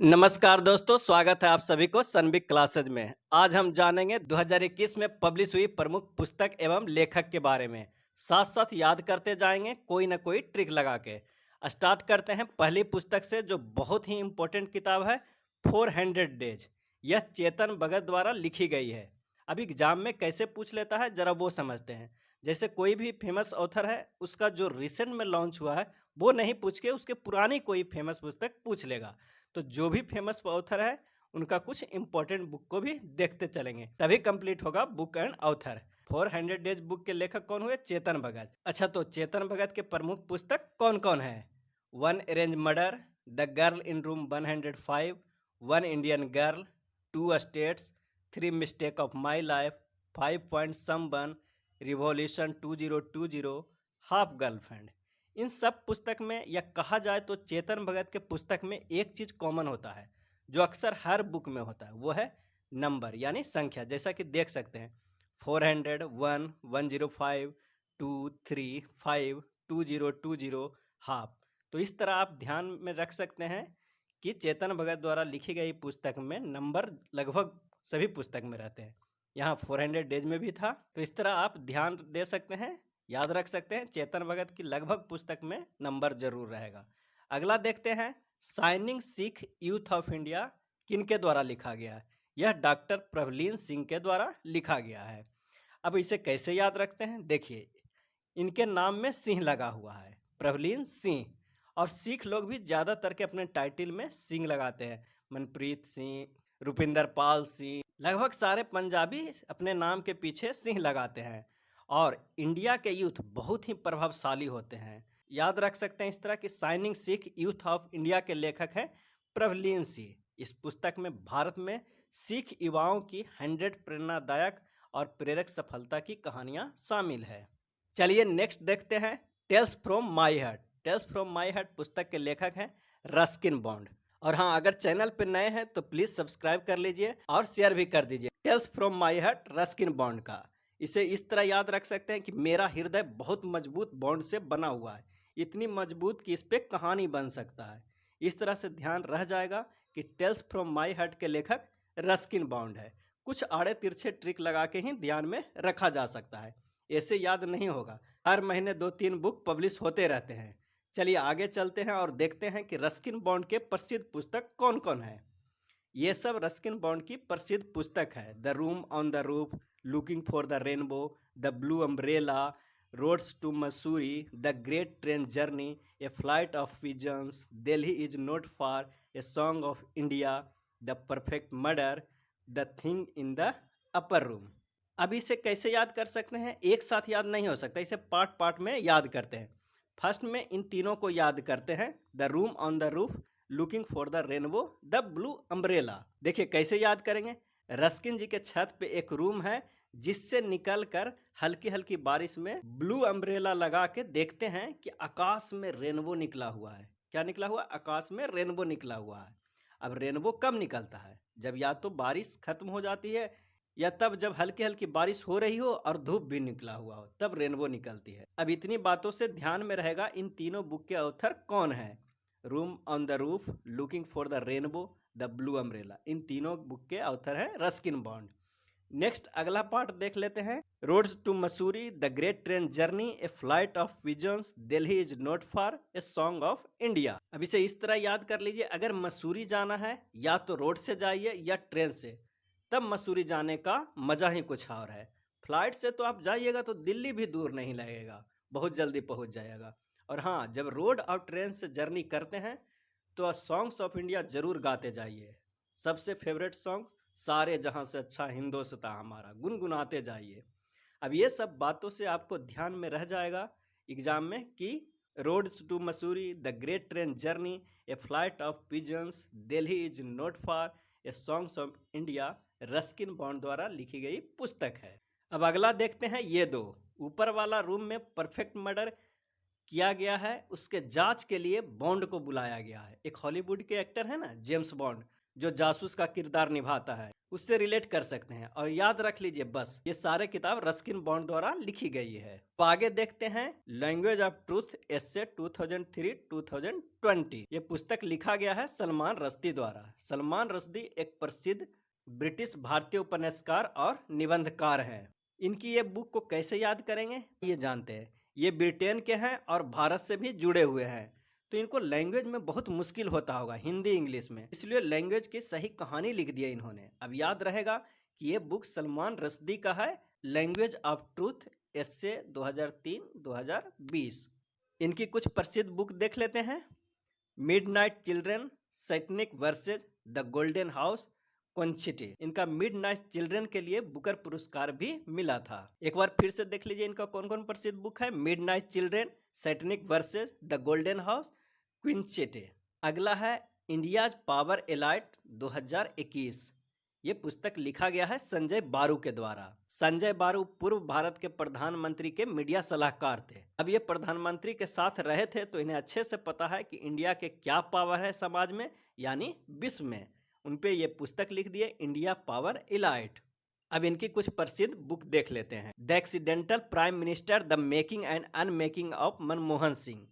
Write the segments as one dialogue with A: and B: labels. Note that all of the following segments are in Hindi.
A: नमस्कार दोस्तों, स्वागत है आप सभी को सनबिग क्लासेज में। आज हम जानेंगे 2021 में पब्लिश हुई प्रमुख पुस्तक एवं लेखक के बारे में। साथ साथ याद करते जाएंगे कोई ना कोई ट्रिक लगा के। स्टार्ट करते हैं पहली पुस्तक से, जो बहुत ही इम्पोर्टेंट किताब है, 400 डेज। यह चेतन भगत द्वारा लिखी गई है। अब एग्जाम में कैसे पूछ लेता है जरा वो समझते हैं। जैसे कोई भी फेमस ऑथर है, उसका जो रिसेंट में लॉन्च हुआ है वो नहीं पूछ के उसके पुरानी कोई फेमस पुस्तक पूछ लेगा। तो जो भी फेमस ऑथर है उनका कुछ इंपॉर्टेंट बुक को भी देखते चलेंगे, तभी कंप्लीट होगा book and author. 400 days book के लेखक कौन हुए? चेतन भगत। अच्छा, तो चेतन भगत के प्रमुख पुस्तक कौन कौन है? One arrange murder, the girl in room 105, one Indian girl, two states, three mistake of my life, 5 point someone, revolution 2020, half girlfriend. इन सब पुस्तक में, या कहा जाए तो चेतन भगत के पुस्तक में एक चीज कॉमन होता है जो अक्सर हर बुक में होता है, वो है नंबर यानी संख्या। जैसा कि देख सकते हैं 400, 1, 105, 2, 3, 5, 2020, हाफ। तो इस तरह आप ध्यान में रख सकते हैं कि चेतन भगत द्वारा लिखी गई पुस्तक में नंबर लगभग सभी पुस्तक में रहते हैं। यहाँ 400 डेज में भी था। तो इस तरह आप ध्यान दे सकते हैं, याद रख सकते हैं, चेतन भगत की लगभग पुस्तक में नंबर जरूर रहेगा। अगला देखते हैं, shining Sikh youth of India किनके द्वारा लिखा गया है? यह डॉक्टर प्रभलीन सिंह के द्वारा लिखा गया है। अब इसे कैसे याद रखते हैं? देखिए, इनके नाम में सिंह लगा हुआ है, प्रभलीन सिंह। और सिख लोग भी ज़्यादातर के अपने टाइटल में सिंह लगाते हैं। मनप्रीत सिंह, रुपिंदर पाल सिंह, लगभग सारे पंजाबी अपने नाम के पीछे सिंह लगाते हैं। और इंडिया के यूथ बहुत ही प्रभावशाली होते हैं। याद रख सकते हैं इस तरह की। Shining Sikh youth of India के लेखक हैं प्रभलीन सिंह। इस पुस्तक में भारत में सिख युवाओं की 100 प्रेरणादायक और प्रेरक सफलता की कहानियां शामिल है। चलिए नेक्स्ट देखते हैं, tales from my heart. Tales from my heart पुस्तक के लेखक हैं रस्किन बॉन्ड। और हाँ, अगर चैनल पर नए हैं तो प्लीज सब्सक्राइब कर लीजिए और शेयर भी कर दीजिए। Tales from my heart Ruskin Bond का। इसे इस तरह याद रख सकते हैं कि मेरा हृदय बहुत मजबूत बॉन्ड से बना हुआ है, इतनी मजबूत कि इस पे कहानी बन सकता है। इस तरह से ध्यान रह जाएगा कि टेल्स फ्रॉम माई हार्ट के लेखक रस्किन बॉन्ड है। कुछ आड़े तिरछे ट्रिक लगा के ही ध्यान में रखा जा सकता है, ऐसे याद नहीं होगा। हर महीने 2-3 बुक पब्लिश होते रहते हैं। चलिए आगे चलते हैं और देखते हैं कि रस्किन बॉन्ड के प्रसिद्ध पुस्तक कौन कौन है। ये सब रस्किन बॉन्ड की प्रसिद्ध पुस्तक है। The room on the roof, looking for the rainbow, the blue umbrella, roads to Mussoorie, the great train journey, a flight of pigeons, Delhi is not far, a song of India, the perfect murder, the thing in the upper room. अब इसे कैसे याद कर सकते हैं? एक साथ याद नहीं हो सकता, इसे पार्ट पार्ट में याद करते हैं। फर्स्ट में इन तीनों को याद करते हैं, the room on the roof, looking for the rainbow, the blue umbrella. देखिए कैसे याद करेंगे। रस्किन जी के छत पे एक रूम है जिससे निकल कर हल्की हल्की बारिश में ब्लू अम्ब्रेला लगा के देखते हैं कि आकाश में रेनबो निकला हुआ है। क्या निकला हुआ? आकाश में रेनबो निकला हुआ है। अब रेनबो कब निकलता है? जब या तो बारिश खत्म हो जाती है, या तब जब हल्की हल्की बारिश हो रही हो और धूप भी निकला हुआ हो, तब रेनबो निकलती है। अब इतनी बातों से ध्यान में रहेगा इन तीनों बुक के ऑथर कौन है। Room on the roof, looking for the rainbow, the blue umbrella, इन तीनों बुक के ऑथर हैं रस्किन बॉन्ड। नेक्स्ट अगला पार्ट देख लेते हैं, roads to Mussoorie, the great train journey, a flight of visions, Delhi is not far, a song of India. अब इसे इस तरह याद कर लीजिए, अगर मसूरी जाना है या तो रोड से जाइए या ट्रेन से, तब मसूरी जाने का मजा ही कुछ और है। फ्लाइट से तो आप जाइएगा तो दिल्ली भी दूर नहीं लगेगा, बहुत जल्दी पहुंच जाएगा। और हाँ, जब रोड और ट्रेन से जर्नी करते हैं तो सॉन्ग्स ऑफ इंडिया जरूर गाते जाइए। सबसे फेवरेट सॉन्ग सारे जहां से अच्छा हिंदुस्तान हमारा गुनगुनाते जाइए। अब ये सब बातों से आपको ध्यान में रह जाएगा एग्जाम में कि roads to Mussoorie, the great train journey, a flight of pigeons, Delhi is not far, a songs of India Ruskin Bond द्वारा लिखी गई पुस्तक है। अब अगला देखते हैं, ये दो। ऊपर वाला रूम में परफेक्ट मर्डर किया गया है, उसके जांच के लिए बॉन्ड को बुलाया गया है। एक हॉलीवुड के एक्टर है ना, जेम्स बॉन्ड, जो जासूस का किरदार निभाता है, उससे रिलेट कर सकते हैं। और याद रख लीजिए बस, ये सारे किताब रस्किन बॉन्ड द्वारा लिखी गई है। तो आगे देखते हैं लैंग्वेज ऑफ ट्रूथ एस्से 2003-2020। ये पुस्तक लिखा गया है सलमान रश्दी द्वारा। सलमान रश्दी एक प्रसिद्ध ब्रिटिश भारतीय उपन्यासकार और निबंधकार हैं। इनकी ये बुक को कैसे याद करेंगे ये जानते हैं। ये ब्रिटेन के हैं और भारत से भी जुड़े हुए हैं, तो इनको लैंग्वेज में बहुत मुश्किल होता होगा, हिंदी इंग्लिश में, इसलिए लैंग्वेज की सही कहानी लिख दिया इन्होंने। अब याद रहेगा कि ये बुक सलमान रश्दी का है, लैंग्वेज ऑफ ट्रूथ एस्से 2003-2020। इनकी कुछ प्रसिद्ध बुक देख लेते हैं। Midnight children, Satanic verses, the golden house, Quichotte. इनका मिडनाइट चिल्ड्रन के लिए बुकर पुरस्कार भी मिला था। एक बार फिर से देख लीजिए इनका कौन कौन प्रसिद्ध बुक है। Midnight children, Satanic verses, the golden house, Quichotte. अगला है इंडियाज पावर एलाइट 2021। ये पुस्तक लिखा गया है संजय बारू के द्वारा। संजय बारू पूर्व भारत के प्रधानमंत्री के मीडिया सलाहकार थे। अब ये प्रधानमंत्री के साथ रहे थे तो इन्हें अच्छे से पता है कि इंडिया के क्या पावर है समाज में, यानी विश्व में। उनपे ये पुस्तक लिख दिए, इंडिया पावर एलाइट। अब इनकी कुछ प्रसिद्ध बुक देख लेते हैं। The accidental prime minister, the making and unmaking of Manmohan Singh.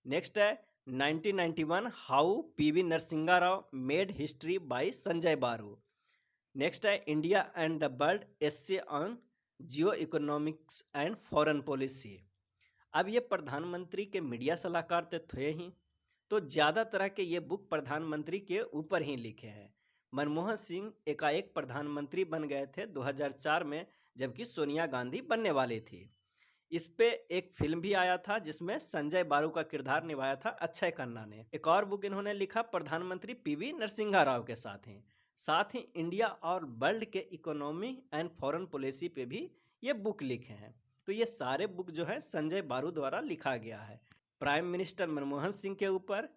A: Next है 1991 how PV Narasimha Rao made history by Sanjaya Baru. Next है India and the world essay on geoeconomics and foreign policy. अब ये प्रधानमंत्री के मीडिया सलाहकार तो थे ही, तो ज़्यादा तरह के ये बुक प्रधानमंत्री के ऊपर ही लिखे हैं। मनमोहन सिंह एकाएक प्रधानमंत्री बन गए थे 2004 में, जबकि सोनिया गांधी बनने वाली थी। इस पे एक फिल्म भी आया था जिसमें संजय बारू का किरदार निभाया था अक्षय खन्ना ने। एक और बुक इन्होंने लिखा प्रधानमंत्री पीवी नरसिंहा राव के साथ ही इंडिया और वर्ल्ड के इकोनॉमी एंड फॉरेन पॉलिसी पे भी ये बुक लिखे हैं। तो ये सारे बुक जो है संजय बारू द्वारा लिखा गया है, प्राइम मिनिस्टर मनमोहन सिंह के ऊपर,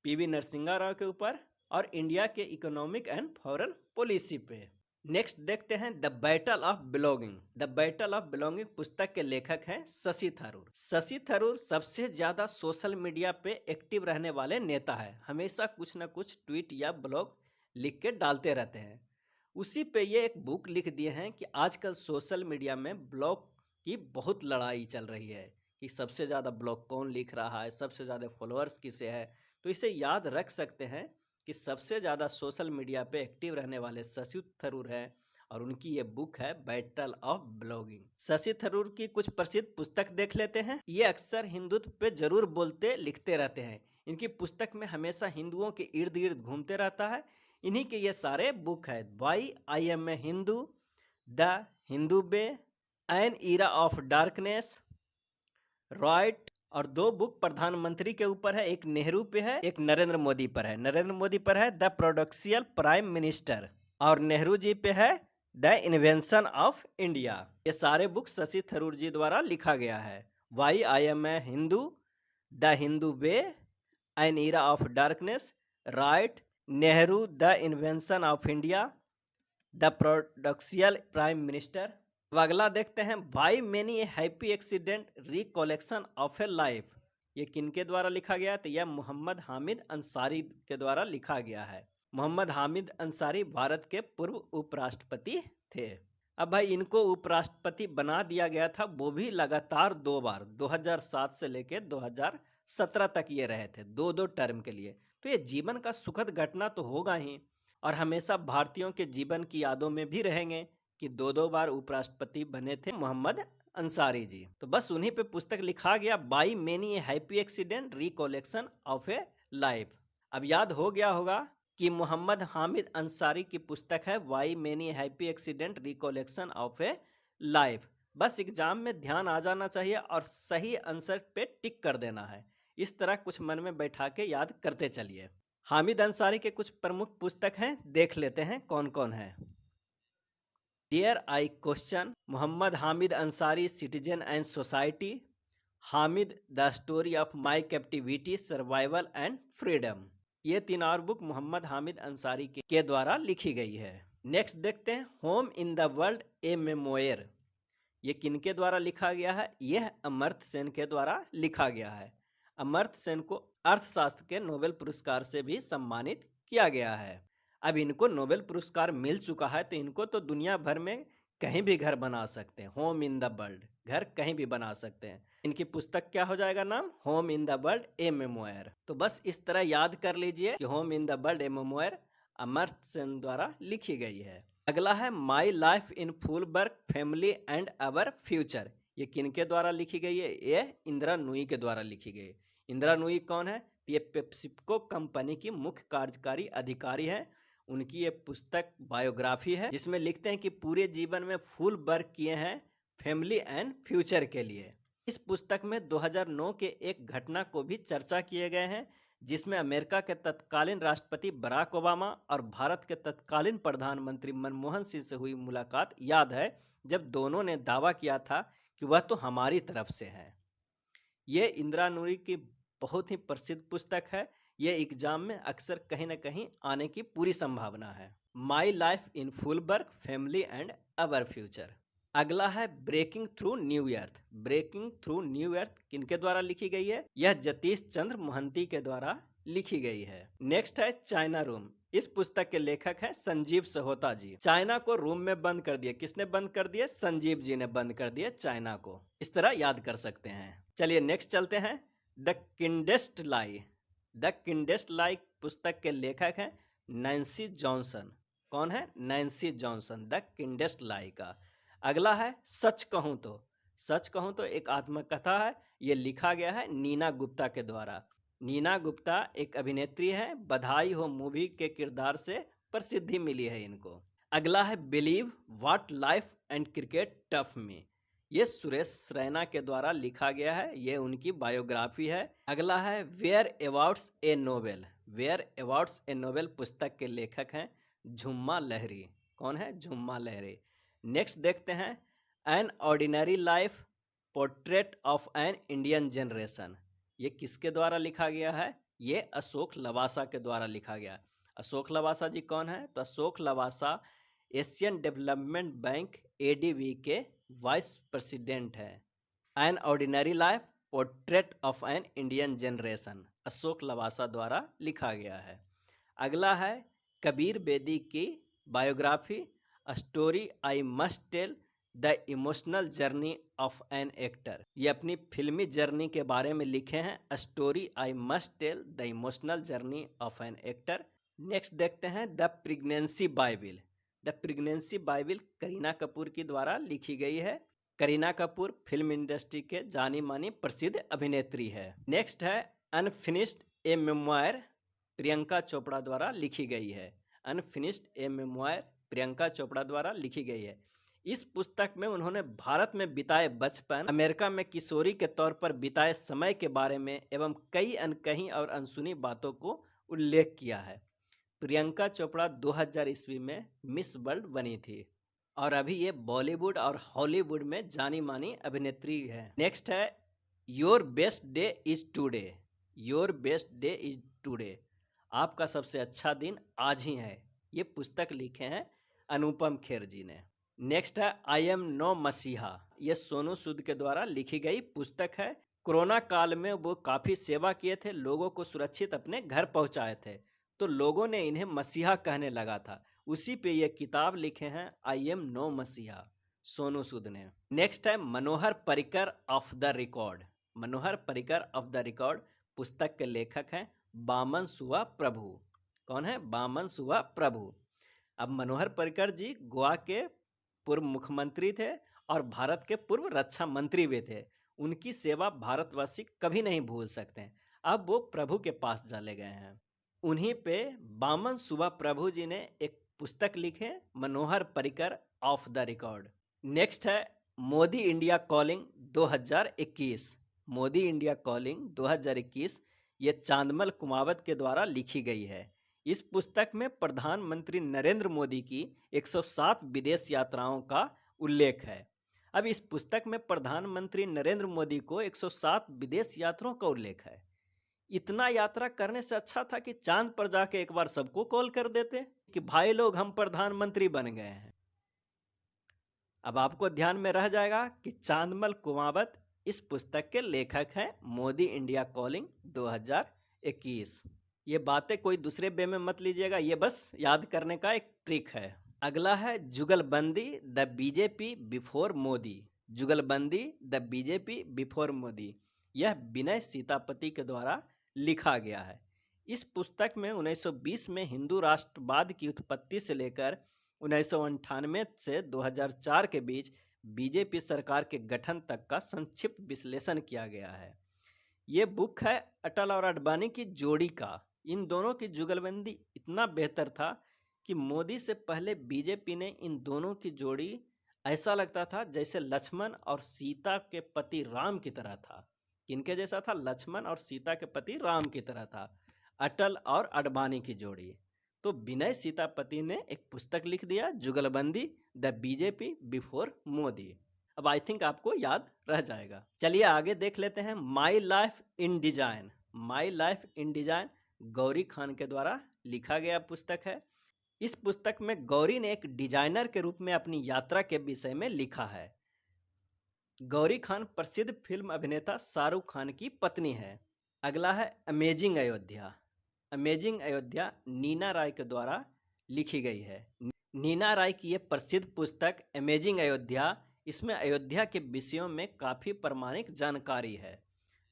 A: पीवी नरसिंहा राव के ऊपर और इंडिया के इकोनॉमिक एंड फॉरेन पॉलिसी पे। नेक्स्ट देखते हैं the battle of belonging. The battle of belonging पुस्तक के लेखक हैं शशि थरूर। शशि थरूर सबसे ज्यादा सोशल मीडिया पे एक्टिव रहने वाले नेता है। हमेशा कुछ ना कुछ ट्वीट या ब्लॉग लिख के डालते रहते हैं। उसी पे ये एक बुक लिख दिए हैं कि आजकल सोशल मीडिया में ब्लॉग की बहुत लड़ाई चल रही है कि सबसे ज़्यादा ब्लॉग कौन लिख रहा है, सबसे ज़्यादा फॉलोअर्स किसे है। तो इसे याद रख सकते हैं कि सबसे ज़्यादा सोशल मीडिया पे एक्टिव रहने वाले शशि थरूर हैं और उनकी ये बुक है battle of blogging. Shashi Tharoor की कुछ प्रसिद्ध पुस्तक देख लेते हैं। ये अक्सर हिंदुत्व पे जरूर बोलते लिखते रहते हैं। इनकी पुस्तक में हमेशा हिंदुओं के इर्द गिर्द घूमते रहता है। इन्हीं के ये सारे बुक है। Why I am a Hindu, the Hindu way, an era of darkness, right. और दो बुक प्रधानमंत्री के ऊपर है, एक नेहरू पे है, एक नरेंद्र मोदी पर है। नरेंद्र मोदी पर है द प्रोडक्शियल प्राइम मिनिस्टर और नेहरू जी पे है द इन्वेंशन ऑफ इंडिया। ये सारे बुक शशि थरूर जी द्वारा लिखा गया है। Why I am a Hindu, the Hindu way, an era of darkness, right, Nehru, the invention of India, the paradoxical prime minister. अब अगला देखते हैं why many a happy accident recollection of a life. ये किनके द्वारा लिखा गया? तो यह मोहम्मद हामिद अंसारी के द्वारा लिखा गया है। मोहम्मद हामिद अंसारी भारत के पूर्व उपराष्ट्रपति थे। अब भाई इनको उपराष्ट्रपति बना दिया गया था, वो भी लगातार 2 बार, 2007 से लेकर 2017 तक ये रहे थे, 2 टर्म के लिए। तो ये जीवन का सुखद घटना तो होगा ही, और हमेशा भारतीयों के जीवन की यादों में भी रहेंगे कि 2 बार उपराष्ट्रपति बने थे मोहम्मद अंसारी जी। तो बस उन्हीं पे पुस्तक लिखा गया, by many a happy accident recollection of a life. अब याद हो गया होगा कि मोहम्मद हामिद अंसारी की पुस्तक है why many happy accident recollection of a life. बस एग्जाम में ध्यान आ जाना चाहिए और सही आंसर पे टिक कर देना है। इस तरह कुछ मन में बैठा के याद करते चलिए। हामिद अंसारी के कुछ प्रमुख पुस्तक हैं, देख लेते हैं कौन कौन है। Dare I question, Mohammad Hamid Ansari citizen and society, Hamid the story of my captivity survival and freedom. ये 3 और बुक मोहम्मद हामिद अंसारी के द्वारा लिखी गई है। नेक्स्ट देखते हैं home in the world a memoir. ये किनके द्वारा लिखा गया है? यह अमर्त्य सेन के द्वारा लिखा गया है। अमर्त्य सेन को अर्थशास्त्र के नोबेल पुरस्कार से भी सम्मानित किया गया है। अब इनको नोबेल पुरस्कार मिल चुका है तो इनको तो दुनिया भर में कहीं भी घर बना सकते हैं, होम इन द वर्ल्ड, घर कहीं भी बना सकते हैं। इनकी पुस्तक क्या हो जाएगा नाम? Home in the world a memoir. तो बस इस तरह याद कर लीजिए कि home in the world a memoir Amartya Sen द्वारा लिखी गई है। अगला है my life in full work family and our future. ये किनके द्वारा लिखी गई है? ये इंदिरा नूई के द्वारा लिखी गई है। इंदिरा नूई कौन है? ये पेप्सिको कंपनी की मुख्य कार्यकारी अधिकारी है। उनकी ये पुस्तक बायोग्राफी है जिसमें लिखते हैं कि पूरे जीवन में फुल वर्क किए हैं फैमिली एंड फ्यूचर के लिए। इस पुस्तक में 2009 के एक घटना को भी चर्चा किए गए हैं जिसमें अमेरिका के तत्कालीन राष्ट्रपति बराक ओबामा और भारत के तत्कालीन प्रधानमंत्री मनमोहन सिंह से हुई मुलाकात याद है, जब दोनों ने दावा किया था कि वह तो हमारी तरफ से है। ये इंदिरा नूरी की बहुत ही प्रसिद्ध पुस्तक है। ये एग्जाम में अक्सर कहीं ना कहीं आने की पूरी संभावना है। My life in full work family and our future. अगला है breaking through new earth. Breaking through new earth किनके द्वारा लिखी गई है? यह जतीश चंद्र मोहंती के द्वारा लिखी गई है। नेक्स्ट है चाइना रूम। इस पुस्तक के लेखक हैं संजीव सहोता जी। चाइना को रूम में बंद कर दिया। किसने बंद कर दिया? संजीव जी ने बंद कर दिया चाइना को। इस तरह याद कर सकते हैं। चलिए नेक्स्ट चलते हैं। The किंडेस्ट lie. द किंडेस्ट लाई पुस्तक के लेखक हैं नैन्सी जॉनसन। कौन है? Nancy Johnson. द किंडेस्ट लाई का। अगला है सच कहूं तो। सच कहूं तो एक आत्मकथा है। ये लिखा गया है नीना गुप्ता के द्वारा। नीना गुप्ता एक अभिनेत्री है। बधाई हो मूवी के किरदार से प्रसिद्धि मिली है इनको। अगला है believe what life and cricket taught me. ये सुरेश रैना के द्वारा लिखा गया है। ये उनकी बायोग्राफी है। अगला है whereabouts a novel. Whereabouts a novel पुस्तक के लेखक हैं झुम्मा लहरी। कौन है? झुम्मा लहरी। नेक्स्ट देखते हैं N ordinary life portrait of an Indian generation. ये किसके द्वारा लिखा गया है? ये अशोक लवासा के द्वारा लिखा गया। अशोक लवासा जी कौन है? तो Ashok Lavasa Asian Development Bank ADB के वाइस प्रेसिडेंट है। An ordinary life portrait of an Indian generation Ashok Lavasa द्वारा लिखा गया है। अगला है कबीर बेदी की biography story I must tell the emotional journey of an actor. ये अपनी फिल्मी जर्नी के बारे में लिखे हैं। Story I must tell the emotional journey of an actor. Next देखते हैं the pregnancy bible. The pregnancy Bible Kareena Kapoor की द्वारा लिखी गई है। करीना कपूर फिल्म इंडस्ट्री के जानी मानी प्रसिद्ध अभिनेत्री है। नेक्स्ट है अनफिनिश्ड ए मेमोयर प्रियंका चोपड़ा द्वारा लिखी गई है। अनफिनिश्ड ए मेमोयर प्रियंका चोपड़ा द्वारा लिखी गई है। इस पुस्तक में उन्होंने भारत में बिताए बचपन, अमेरिका में किशोरी के तौर पर बिताए समय के बारे में एवं कई अनकही और अनसुनी बातों को उल्लेख किया है। प्रियंका चोपड़ा 2000 ईस्वी में मिस वर्ल्ड बनी थी और अभी ये बॉलीवुड और हॉलीवुड में जानी मानी अभिनेत्री है। नेक्स्ट है your best day is today. Your best day is today. आपका सबसे अच्छा दिन आज ही है। ये पुस्तक लिखे हैं अनुपम खेर जी ने। नेक्स्ट है आई एम नो मसीहा। ये सोनू सूद के द्वारा लिखी गई पुस्तक है। कोरोना काल में वो काफ़ी सेवा किए थे, लोगों को सुरक्षित अपने घर पहुंचाए थे, तो लोगों ने इन्हें मसीहा कहने लगा था। उसी पे ये किताब लिखे हैं आई एम नो मसीहा, सोनू सूद ने। नेक्स्ट है Manohar Parrikar off the record. Manohar Parrikar off the record पुस्तक के लेखक हैं बामन सुवा प्रभु। कौन है? बामन सुवा प्रभु। अब मनोहर पर्रिकर जी गोवा के पूर्व मुख्यमंत्री थे और भारत के पूर्व रक्षा मंत्री भी थे। उनकी सेवा भारतवासी कभी नहीं भूल सकते हैं। अब वो प्रभु के पास चले गए हैं। उन्हीं पे बामन सुवा प्रभु जी ने एक पुस्तक लिखे Manohar Parrikar off the record. Next है Modi India calling 2021। Modi India calling 2021 ये चांदमल कुमावत के द्वारा लिखी गई है। इस पुस्तक में प्रधानमंत्री नरेंद्र मोदी की 107 विदेश यात्राओं का उल्लेख है। अब इस पुस्तक में प्रधानमंत्री नरेंद्र मोदी को 107 विदेश यात्राओं का उल्लेख है। इतना यात्रा करने से अच्छा था कि चांद पर जाके एक बार सबको कॉल कर देते कि भाई लोग हम प्रधानमंत्री बन गए हैं। अब आपको ध्यान में रह जाएगा कि चांदमल कुमावत इस पुस्तक के लेखक हैं मोदी इंडिया कॉलिंग 2021। ये बातें कोई दूसरे वे में मत लीजिएगा, ये बस याद करने का एक ट्रिक है। अगला है जुगलबंदी द बीजेपी बिफोर मोदी। जुगलबंदी द बीजेपी बिफोर मोदी, यह विनय सीतापति के द्वारा लिखा गया है। इस पुस्तक में 1920 में हिंदू राष्ट्रवाद की उत्पत्ति से लेकर 1998 से 2004 के बीच बीजेपी सरकार के गठन तक का संक्षिप्त विश्लेषण किया गया है। ये बुक है अटल और अडवाणी की जोड़ी का। इन दोनों की जुगलबंदी इतना बेहतर था कि मोदी से पहले बीजेपी ने इन दोनों की जोड़ी ऐसा लगता था जैसे लक्ष्मण और सीता के पति राम की तरह था। किनके जैसा था? लक्ष्मण और सीता के पति राम की तरह था, अटल और अडवाणी की जोड़ी। तो विनय सीतापति ने एक पुस्तक लिख दिया, जुगलबंदी द बीजेपी बिफोर मोदी। अब आई थिंक आपको याद रह जाएगा। चलिए आगे देख लेते हैं। माई लाइफ इन डिजाइन। माई लाइफ इन डिजाइन गौरी खान के द्वारा लिखा गया पुस्तक है। इस पुस्तक में गौरी ने एक डिजाइनर के रूप में अपनी यात्रा के विषय में लिखा है। गौरी खान प्रसिद्ध फिल्म अभिनेता शाहरुख खान की पत्नी है। अगला है अमेजिंग अयोध्या। अमेजिंग अयोध्या नीना राय के द्वारा लिखी गई है। नीना राय की यह प्रसिद्ध पुस्तक अमेजिंग अयोध्या, इसमें अयोध्या के विषयों में काफ़ी प्रामाणिक जानकारी है।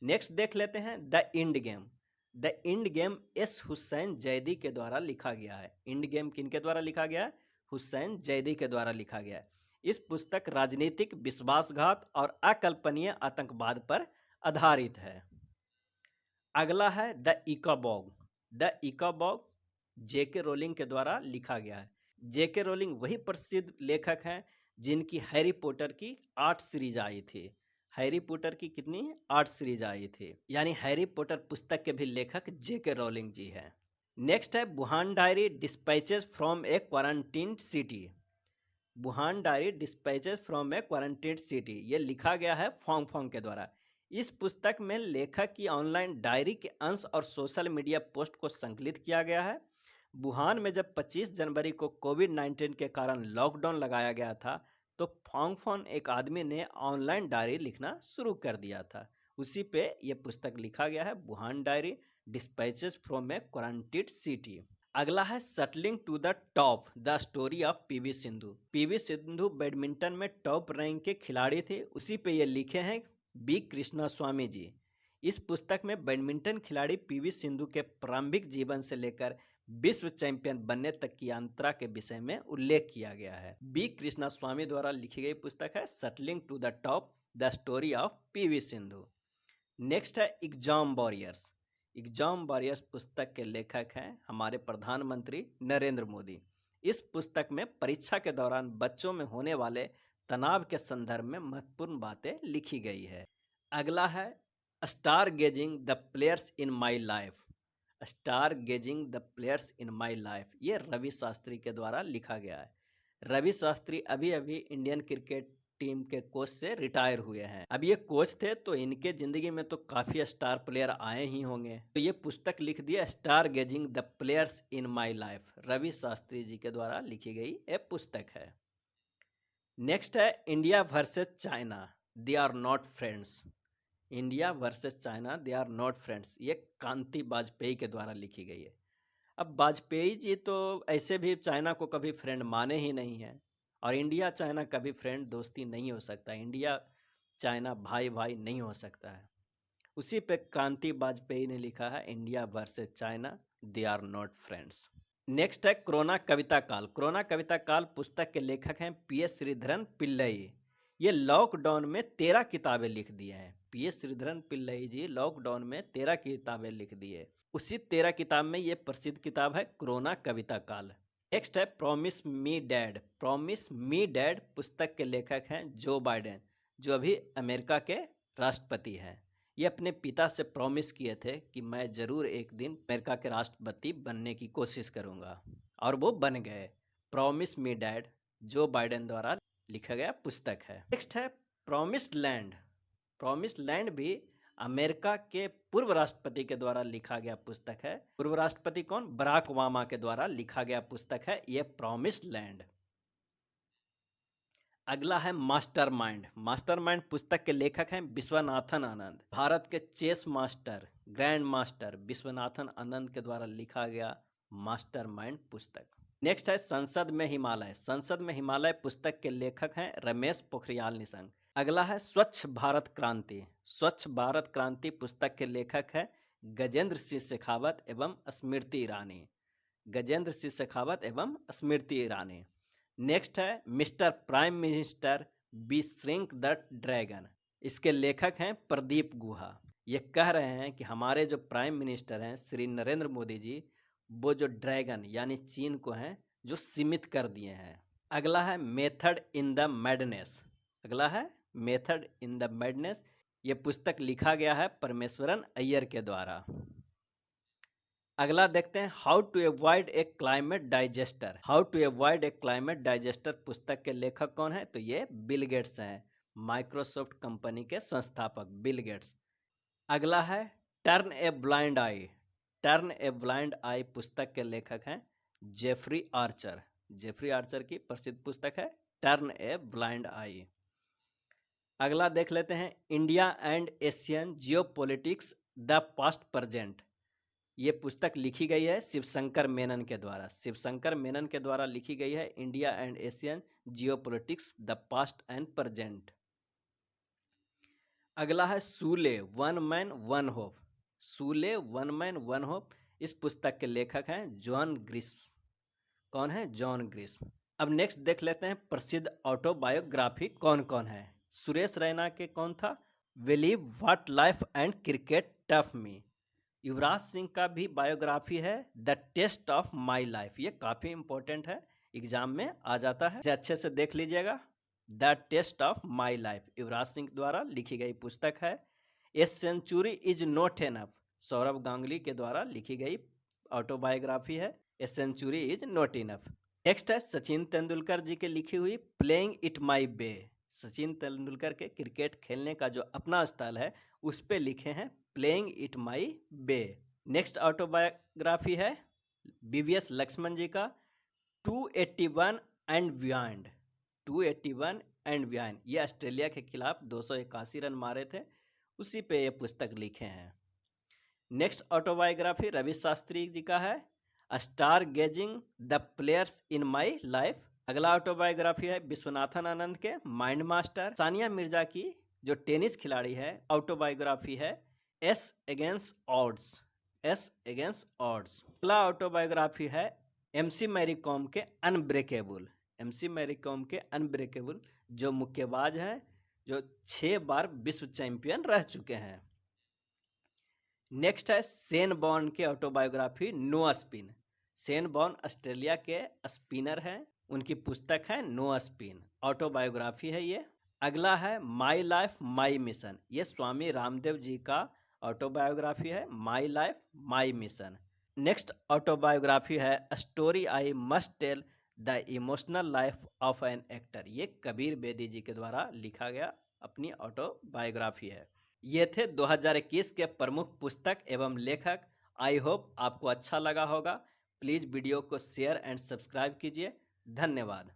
A: नेक्स्ट देख लेते हैं the end game. The end game S Hussain Zaidi के द्वारा लिखा गया है। इंड गेम किनके द्वारा लिखा गया है? हुसैन जैदी के द्वारा लिखा गया है। इस पुस्तक राजनीतिक विश्वासघात और अकल्पनीय आतंकवाद पर आधारित है। अगला है द इकाबॉग। द इकाबॉग जेके रोलिंग के द्वारा लिखा गया है। जेके रोलिंग वही प्रसिद्ध लेखक हैं जिनकी हैरी पॉटर की 8 सीरीज आई थी। हैरी पॉटर की कितनी? 8 सीरीज आई थी। यानी हैरी पॉटर पुस्तक के भी लेखक जेके रोलिंग जी हैं। नेक्स्ट है Wuhan diary dispatches from a quarantine city. Wuhan diary dispatches from a quarantine city, ये लिखा गया है फोंग फोंग के द्वारा। इस पुस्तक में लेखक की ऑनलाइन डायरी के अंश और सोशल मीडिया पोस्ट को संकलित किया गया है। वुहान में जब 25 जनवरी को कोविड-19 के कारण लॉकडाउन लगाया गया था तो फोंग फोंग एक आदमी ने ऑनलाइन डायरी लिखना शुरू कर दिया था। उसी पे ये पुस्तक लिखा गया है, Wuhan diary dispatches from a quarantine city. अगला है shuttling to the top the story of P V Sindhu. P V Sindhu badminton में टॉप रैंक के खिलाड़ी थे। उसी पे ये लिखे हैं बी कृष्णा स्वामी जी। इस पुस्तक में बैडमिंटन खिलाड़ी पीवी सिंधु के प्रारंभिक जीवन से लेकर विश्व चैंपियन बनने तक की यात्रा के विषय में उल्लेख किया गया है। बी कृष्णा स्वामी द्वारा लिखी गई पुस्तक है shuttling to the top the story of P V Sindhu. Next है एग्जाम वॉरियर्स। एग्जाम वॉरियर्स पुस्तक के लेखक हैं हमारे प्रधानमंत्री नरेंद्र मोदी। इस पुस्तक में परीक्षा के दौरान बच्चों में होने वाले तनाव के संदर्भ में महत्वपूर्ण बातें लिखी गई है। अगला है star gazing the players in my life. Star gazing the players in my life, ये रवि शास्त्री के द्वारा लिखा गया है। रवि शास्त्री अभी अभी इंडियन क्रिकेट टीम के कोच से रिटायर हुए हैं। अब ये कोच थे तो इनके जिंदगी में तो काफी स्टार प्लेयर आए ही होंगे। तो ये पुस्तक लिख दिया star gazing the players in my life, Ravi Shastri ji के द्वारा लिखी गई एक पुस्तक है। नेक्स्ट है India versus China they are not friends. India versus China they are not friends, ये क्रांति वाजपेयी के द्वारा लिखी गई है। अब वाजपेयी जी तो ऐसे भी चाइना को कभी फ्रेंड माने ही नहीं है और इंडिया चाइना कभी फ्रेंड दोस्ती नहीं हो सकता। इंडिया चाइना भाई भाई नहीं हो सकता है। उसी पे क्रांति वाजपेयी ने लिखा है India versus China they are not friends. Next है कोरोना कविता काल। कोरोना कविता काल पुस्तक के लेखक हैं पीएस श्रीधरन पिल्लई। ये लॉकडाउन में 13 किताबें लिख दिए हैं। पीएस श्रीधरन पिल्लई जी लॉकडाउन में 13 किताबें लिख दी है। उसी 13 किताब में ये प्रसिद्ध किताब है कोरोना कविता काल। नेक्स्ट है promise me dad. Promise me dad पुस्तक के लेखक हैं जो बाइडेन, जो अभी अमेरिका के राष्ट्रपति हैं। ये अपने पिता से प्रॉमिस किए थे कि मैं ज़रूर एक दिन अमेरिका के राष्ट्रपति बनने की कोशिश करूंगा और वो बन गए। Promise me dad Joe Biden द्वारा लिखा गया पुस्तक है। नेक्स्ट है प्रॉमिस्ड लैंड। प्रॉमिस्ड लैंड भी अमेरिका के पूर्व राष्ट्रपति के द्वारा लिखा गया पुस्तक है। पूर्व राष्ट्रपति कौन? बराक ओबामा के द्वारा लिखा गया पुस्तक है ये प्रॉमिस्ड लैंड। अगला है मास्टरमाइंड। मास्टरमाइंड पुस्तक के लेखक हैं विश्वनाथन आनंद, भारत के chess master grandmaster Viswanathan Anand के द्वारा लिखा गया मास्टरमाइंड पुस्तक। नेक्स्ट है संसद में हिमालय। संसद में हिमालय पुस्तक के लेखक हैं रमेश पोखरियाल निशंक। अगला है स्वच्छ भारत क्रांति। स्वच्छ भारत क्रांति पुस्तक के लेखक है गजेंद्र सिंह शेखावत एवं स्मृति ईरानी। गजेंद्र सिंह शेखावत एवं स्मृति ईरानी। नेक्स्ट है mister prime minister be shrink the dragon. इसके लेखक हैं प्रदीप गुहा। ये कह रहे हैं कि हमारे जो प्राइम मिनिस्टर हैं श्री नरेंद्र मोदी जी, वो जो ड्रैगन यानी चीन को हैं जो सीमित कर दिए हैं। अगला है मेथड इन द मैडनेस। अगला है मेथड इन द मैडनेस। ये पुस्तक लिखा गया है परमेश्वरन अय्यर के द्वारा। अगला देखते हैं how to avoid a climate disaster. How to avoid a climate disaster पुस्तक के लेखक कौन है? तो ये बिल गेट्स हैं, माइक्रोसॉफ्ट कंपनी के संस्थापक बिल गेट्स। अगला है turn a blind eye. Turn a blind eye पुस्तक के लेखक हैं जेफरी आर्चर। जेफरी आर्चर की प्रसिद्ध पुस्तक है टर्न ए ब्लाइंड आई। अगला देख लेते हैं India and Asian geopolitics the past present. ये पुस्तक लिखी गई है शिवशंकर मेनन के द्वारा। शिवशंकर मेनन के द्वारा लिखी गई है India and Asian geopolitics the past and present. अगला है सूले one man one hope. सूले one man one hope इस पुस्तक के लेखक हैं जॉन ग्रिस्म। कौन है? John Grisham. अब नेक्स्ट देख लेते हैं प्रसिद्ध ऑटोबायोग्राफी कौन कौन है। सुरेश रैना के कौन था? Believe what life and cricket taught me. Yuvraj Singh का भी बायोग्राफी है the test of my life. ये काफ़ी इंपॉर्टेंट है, एग्जाम में आ जाता है, इसे अच्छे से देख लीजिएगा। The test of my life Yuvraj Singh द्वारा लिखी गई पुस्तक है। A century is not enough Sourav Ganguly के द्वारा लिखी गई ऑटोबायोग्राफी है a century is not enough. Next है सचिन तेंदुलकर जी के लिखी हुई playing it my way. Sachin Tendulkar के क्रिकेट खेलने का जो अपना स्टाइल है उस पे लिखे हैं playing it my way. Next autobiography है बीवीएस लक्ष्मण जी का 281 एंड बियॉन्ड। 281 एंड बियॉन्ड ये ऑस्ट्रेलिया के खिलाफ 281 रन मारे थे, उसी पे ये पुस्तक लिखे हैं। नेक्स्ट ऑटोबायोग्राफी रवि शास्त्री जी का है star gazing the players in my life. अगला ऑटोबायोग्राफी है विश्वनाथन आनंद के माइंड मास्टर। सानिया मिर्जा की जो टेनिस खिलाड़ी है ऑटोबायोग्राफी है S against odds. S against odds. अगला ऑटोबायोग्राफी है एमसी मैरी कॉम के अनब्रेकेबल। एमसी मैरी कॉम के अनब्रेकेबल जो मुक्केबाज हैं जो 6 बार विश्व चैंपियन रह चुके हैं। नेक्स्ट है शेन बॉर्न के autobiography no spin. Shane Warne Australia के स्पिनर हैं, उनकी पुस्तक है नो स्पिन, ऑटोबायोग्राफी है ये। अगला है माई लाइफ माई मिशन। ये स्वामी रामदेव जी का ऑटोबायोग्राफी है my life my mission. Next autobiography है story I must tell the emotional life of an actor. ये कबीर बेदी जी के द्वारा लिखा गया अपनी ऑटोबायोग्राफी है। ये थे 2021 के प्रमुख पुस्तक एवं लेखक। आई होप आपको अच्छा लगा होगा। प्लीज़ वीडियो को शेयर एंड सब्सक्राइब कीजिए। धन्यवाद।